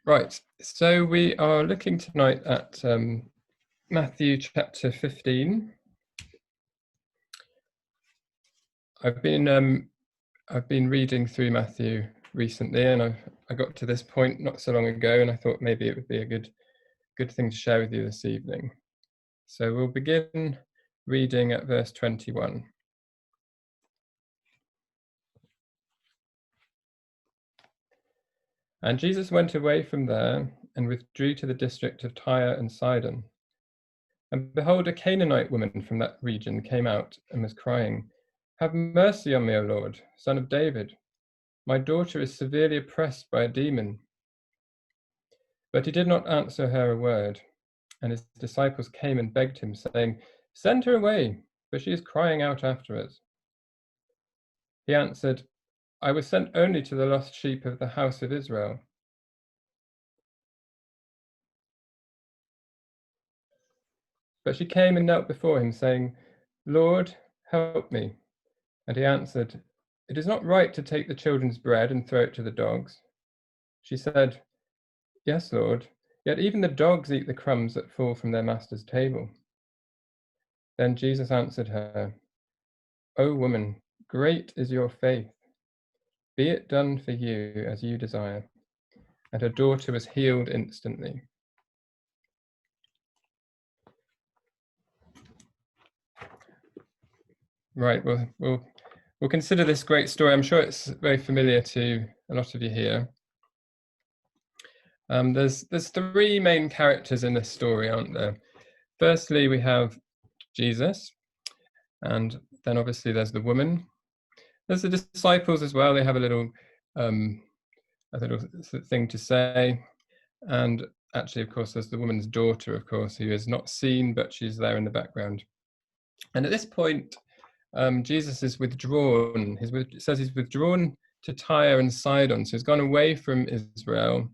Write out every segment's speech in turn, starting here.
Right, so we are looking tonight at Matthew chapter 15. I've been reading through Matthew recently, and I got to this point not so long ago, and I thought maybe it would be a good thing to share with you this evening. So we'll begin reading at verse 21. And Jesus went away from there and withdrew to the district of Tyre and Sidon. And behold, a Canaanite woman from that region came out and was crying, "Have mercy on me, O Lord, Son of David. My daughter is severely oppressed by a demon." But he did not answer her a word. And his disciples came and begged him, saying, "Send her away, for she is crying out after us." He answered, "I was sent only to the lost sheep of the house of Israel." But she came and knelt before him, saying, "Lord, help me." And he answered, "It is not right to take the children's bread and throw it to the dogs." She said, "Yes, Lord, yet even the dogs eat the crumbs that fall from their master's table." Then Jesus answered her, "O woman, great is your faith. Be it done for you as you desire." And her daughter was healed instantly. Right, we'll consider this great story. I'm sure it's very familiar to a lot of you here. There's three main characters in this story, aren't there? Firstly, we have Jesus, and then obviously there's the woman. There's the disciples as well. They have a little thing to say, and actually, of course, there's the woman's daughter, of course, who is not seen, but she's there in the background. And at this point, Jesus is withdrawn. It says he's withdrawn to Tyre and Sidon, so he's gone away from Israel,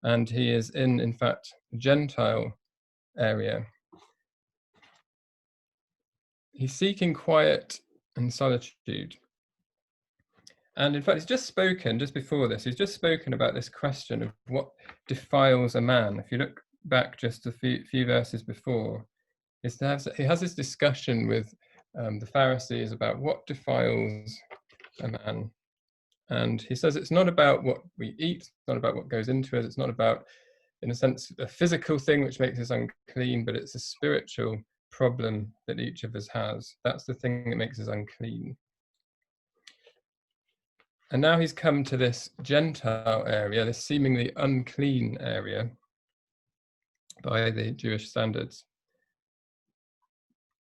and he is in fact, a Gentile area. He's seeking quiet and solitude. And in fact, he's just before this, he's just spoken about this question of what defiles a man. If you look back just a few verses before, he has this discussion with the Pharisees about what defiles a man. And he says it's not about what we eat, it's not about what goes into us, it's not about, in a sense, a physical thing which makes us unclean, but it's a spiritual problem that each of us has. That's the thing that makes us unclean. And now he's come to this Gentile area, this seemingly unclean area by the Jewish standards.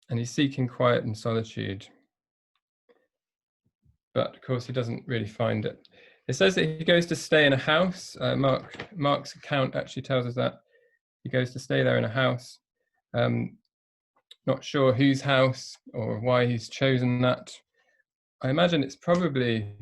And he's seeking quiet and solitude. But of course, he doesn't really find it. It says that he goes to stay in a house. Mark's account actually tells us that. He goes to stay there in a house. Not sure whose house or why he's chosen that. I imagine it's probably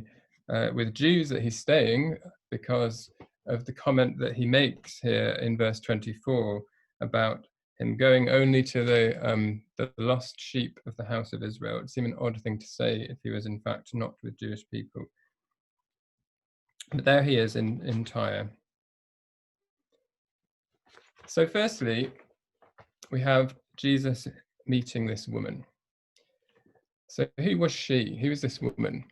with Jews that he's staying because of the comment that he makes here in verse 24 about him going only to the lost sheep of the house of Israel. It seemed an odd thing to say if he was in fact not with Jewish people. But there he is in Tyre. So firstly, we have Jesus meeting this woman. So who was she? Who was this woman?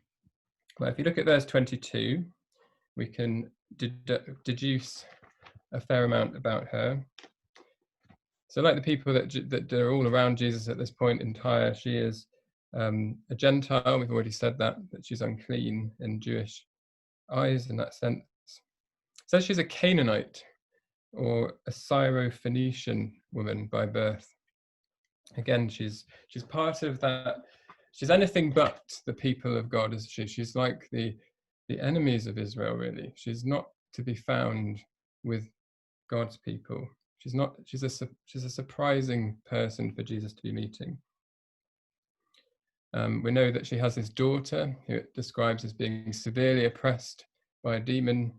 Well, if you look at verse 22, we can deduce a fair amount about her. So like the people that are all around Jesus at this point in Tyre, she is a Gentile. We've already said that she's unclean in Jewish eyes in that sense. It says she's a Canaanite or a Syro-Phoenician woman by birth. Again, she's part of that. She's anything but the people of God, isn't she? She's like the enemies of Israel, really. She's not to be found with God's people. She's a surprising person for Jesus to be meeting. We know that she has this daughter who it describes as being severely oppressed by a demon,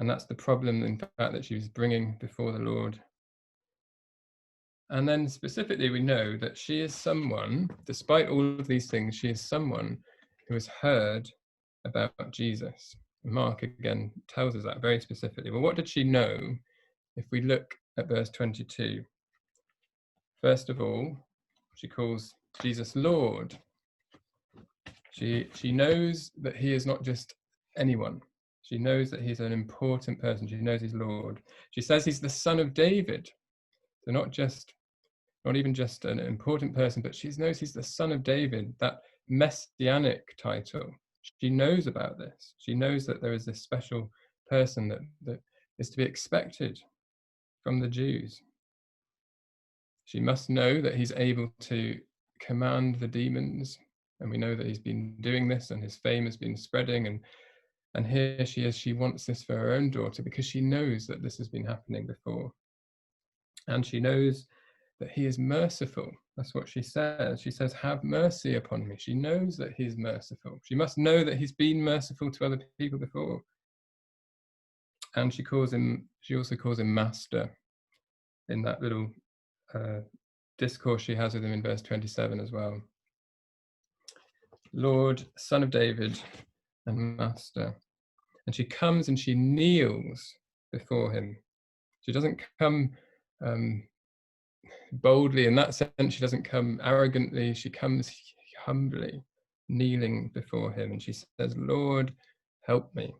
and that's the problem, in fact, that she was bringing before the Lord. And then specifically, we know that she is someone, despite all of these things, she is someone who has heard about Jesus. Mark again tells us that very specifically. Well, what did she know? If we look at verse 22, first of all, she calls Jesus Lord. She knows that he is not just anyone. She knows that he's an important person. She knows he's Lord. She says he's the Son of David. So not even just an important person, but she knows he's the Son of David, that messianic title. She knows about this. She knows that there is this special person that is to be expected from the Jews. She must know that he's able to command the demons, and we know that he's been doing this, and his fame has been spreading, and here she is. She wants this for her own daughter because she knows that this has been happening before. And she knows that he is merciful. That's what she says. She says, have mercy upon me. She knows that he's merciful. She must know that he's been merciful to other people before. And she also calls him Master in that little discourse she has with him in verse 27 as well. Lord, Son of David, and Master. And she comes and she kneels before him. She doesn't come boldly in that sense. She doesn't come arrogantly. She comes humbly, kneeling before him. And she says, Lord, help me.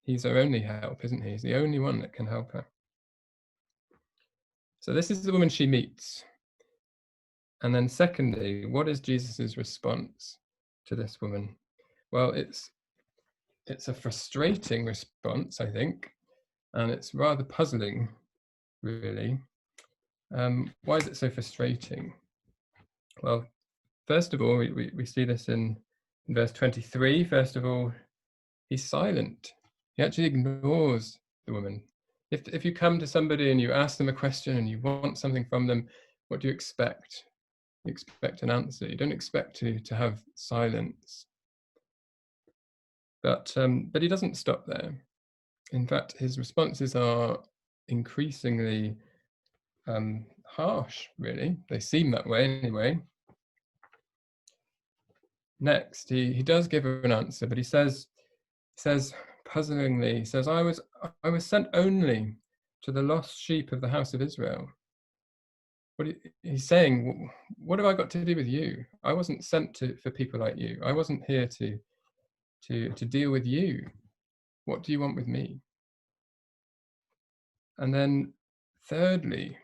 He's our only help, isn't he? He's the only one that can help her. So this is the woman she meets. And then secondly, what is Jesus's response to this woman? Well, it's a frustrating response, I think, and it's rather puzzling, really. Why is it so frustrating? Well, first of all, we see this in verse 23. First of all, he's silent. He actually ignores the woman. If you come to somebody and you ask them a question and you want something from them, what do you expect? You expect an answer. You don't expect to have silence. But he doesn't stop there. In fact, his responses are increasingly harsh, really. They seem that way anyway. Next, he does give her an answer, but he says puzzlingly, he says, I was sent only to the lost sheep of the house of Israel. He's saying, what have I got to do with you? I wasn't sent for people like you. I wasn't here to deal with you. What do you want with me? And then thirdly,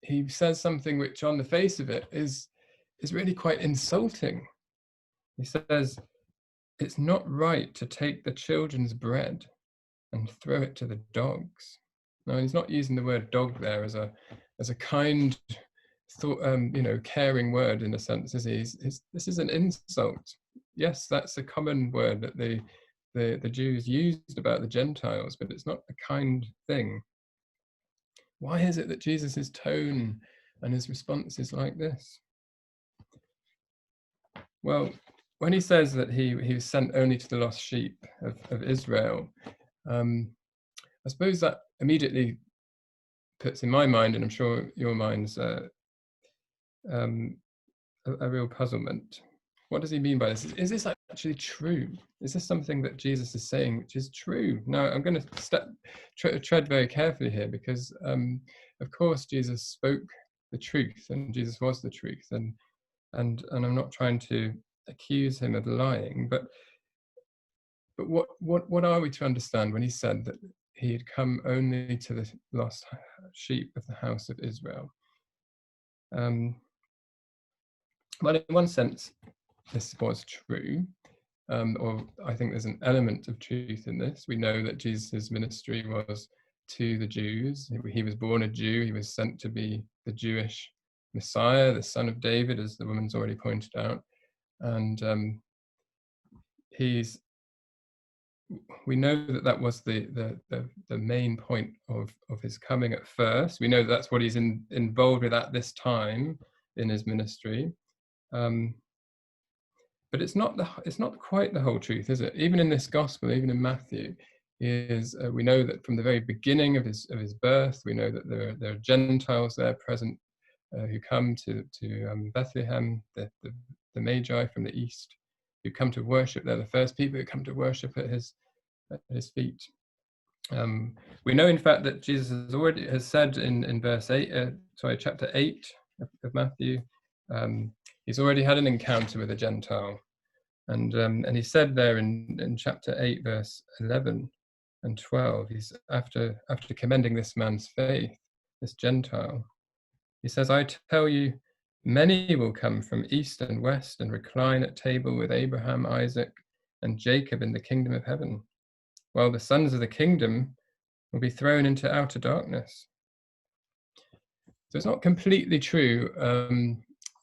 he says something which on the face of it is really quite insulting. He says, it's not right to take the children's bread and throw it to the dogs. Now, he's not using the word dog there as a kind, caring word in a sense, is he? This is an insult. Yes, that's a common word that the Jews used about the Gentiles, but it's not a kind thing. Why is it that Jesus's tone and his response is like this? Well, when he says that he was sent only to the lost sheep of Israel, I suppose that immediately puts in my mind, and I'm sure your mind's a real puzzlement. What does he mean by this? Is this actually true? Is this something that Jesus is saying which is true? Now, I'm going to tread very carefully here because, of course, Jesus spoke the truth, and Jesus was the truth, and I'm not trying to accuse him of lying, but what are we to understand when he said that he had come only to the lost sheep of the house of Israel? Well, in one sense, this was true, or I think there's an element of truth in this. We know that Jesus' ministry was to the Jews. He was born a Jew. He was sent to be the Jewish Messiah, the Son of David, as the woman's already pointed out. And we know that was the main point of his coming at first. We know that's what he's involved with at this time in his ministry. But it's not quite the whole truth, is it? Even in this gospel, even in Matthew, we know that from the very beginning of his birth, we know that there are Gentiles there present who come to Bethlehem, the Magi from the east, who come to worship. They're the first people who come to worship at his feet. We know, in fact, that Jesus has said in chapter 8 of Matthew, he's already had an encounter with a Gentile, and he said there in chapter 8, verse 11 and 12, he's after commending this man's faith, this Gentile, he says, "I tell you, many will come from east and west and recline at table with Abraham, Isaac, and Jacob in the kingdom of heaven, while the sons of the kingdom will be thrown into outer darkness." So it's not completely true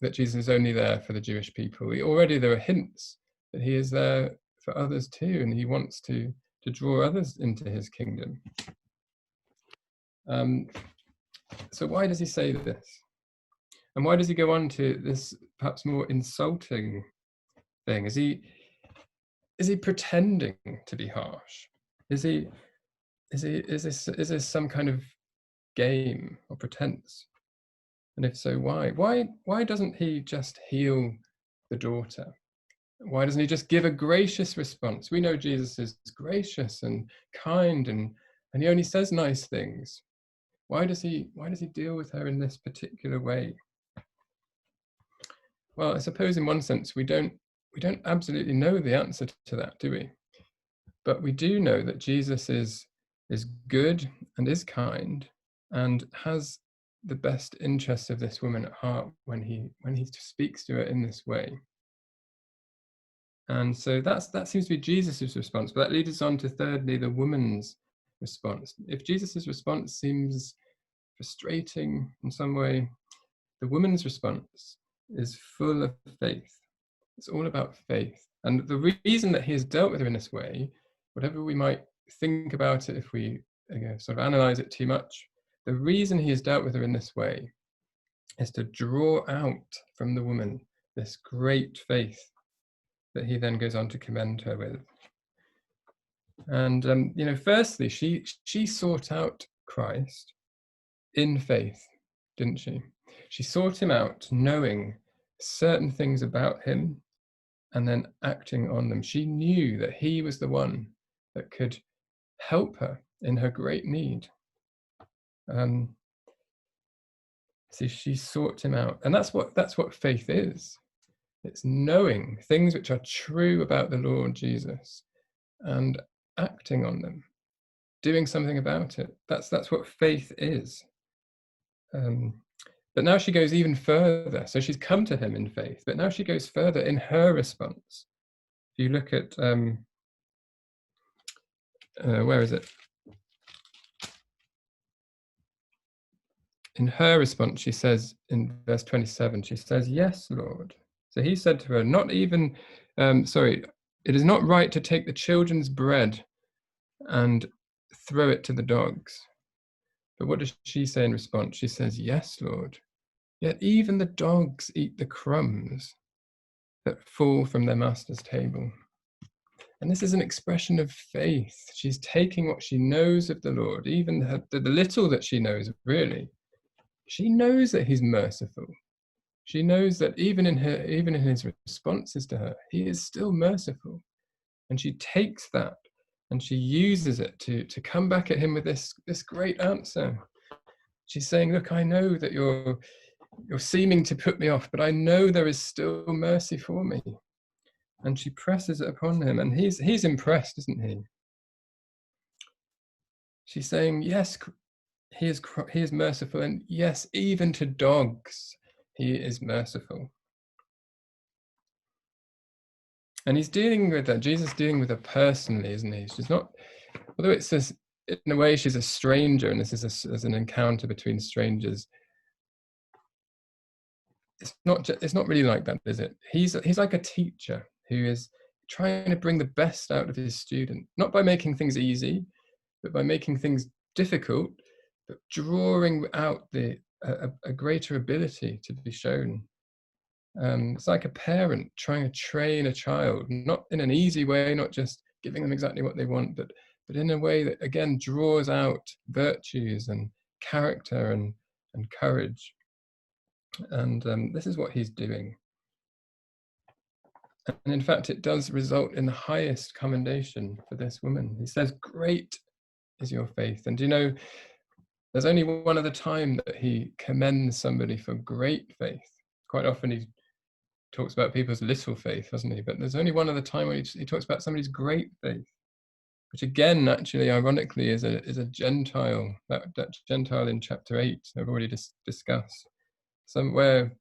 that Jesus is only there for the Jewish people. Already there are hints that he is there for others too, and he wants to draw others into his kingdom. So why does he say this? And why does he go on to this perhaps more insulting thing? Is he pretending to be harsh? Is this some kind of game or pretense? And if so, why? Why doesn't he just heal the daughter? Why doesn't he just give a gracious response? We know Jesus is gracious and kind, and he only says nice things. Why does he deal with her in this particular way? Well, I suppose in one sense we don't absolutely know the answer to that, do we? But we do know that Jesus is good and is kind and has the best interests of this woman at heart when he speaks to her in this way. And so that seems to be Jesus's response. But that leads us on to thirdly, the woman's response. If Jesus's response seems frustrating in some way, the woman's response is full of faith. It's all about faith. And the reason that he has dealt with her in this way, whatever we might think about it, if we sort of analyze it too much, the reason he has dealt with her in this way is to draw out from the woman this great faith that he then goes on to commend her with. And firstly, she sought out Christ in faith, didn't she? She sought him out knowing certain things about him and then acting on them. She knew that he was the one that could help her in her great need. So she sought him out, and that's what faith is. It's knowing things which are true about the Lord Jesus and acting on them, doing something about it. That's what faith is. But now she goes even further. So she's come to him in faith, but now she goes further in her response. If you look at where is it? In her response, she says in verse 27, she says, "Yes, Lord." So he said to her, "Not even, it is not right to take the children's bread and throw it to the dogs." But what does she say in response? She says, "Yes, Lord. Yet even the dogs eat the crumbs that fall from their master's table." And this is an expression of faith. She's taking what she knows of the Lord, even the little that she knows, really. She knows that he's merciful. She knows that even in his responses to her, he is still merciful. And she takes that and she uses it to come back at him with this great answer. She's saying, "Look, I know that you're seeming to put me off, but I know there is still mercy for me." And she presses it upon him, and he's impressed, isn't he? She's saying, yes, he is merciful, and yes, even to dogs, he is merciful. And he's dealing with her. Jesus is dealing with her personally, isn't he? She's not, although it says in a way she's a stranger, and this is as an encounter between strangers. It's not really like that, is it? He's like a teacher who is trying to bring the best out of his student, not by making things easy, but by making things difficult, but drawing out a greater ability to be shown. It's like a parent trying to train a child, not in an easy way, not just giving them exactly what they want, but in a way that, again, draws out virtues and character and courage. And this is what he's doing. And in fact, it does result in the highest commendation for this woman. He says, "Great is your faith." And do you know, there's only one other time that he commends somebody for great faith. Quite often he talks about people's little faith, doesn't he? But there's only one other time when he talks about somebody's great faith, which again, actually, ironically, is a Gentile. That Gentile in chapter 8, I've already discussed. Somewhere,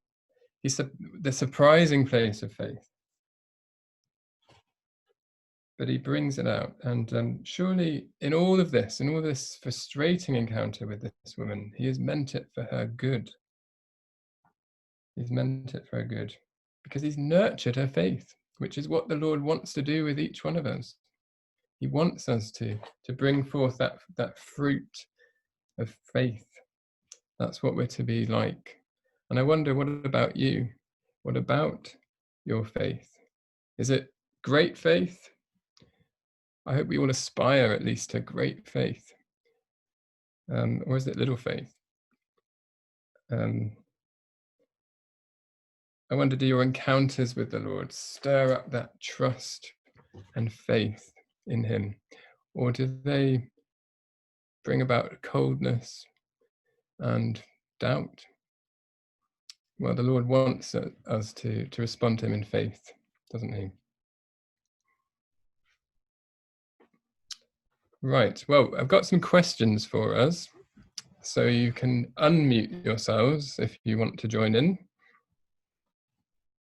he's the surprising place of faith. But he brings it out. And surely in all this frustrating encounter with this woman, he has meant it for her good. He's meant it for her good because he's nurtured her faith, which is what the Lord wants to do with each one of us. He wants us to bring forth that fruit of faith. That's what we're to be like. And I wonder, what about you? What about your faith? Is it great faith? I hope we all aspire at least to great faith. Or is it little faith? I wonder, do your encounters with the Lord stir up that trust and faith in him? Or do they bring about coldness and doubt? Well, the Lord wants us to respond to him in faith, doesn't he? Right, well, I've got some questions for us. So you can unmute yourselves if you want to join in.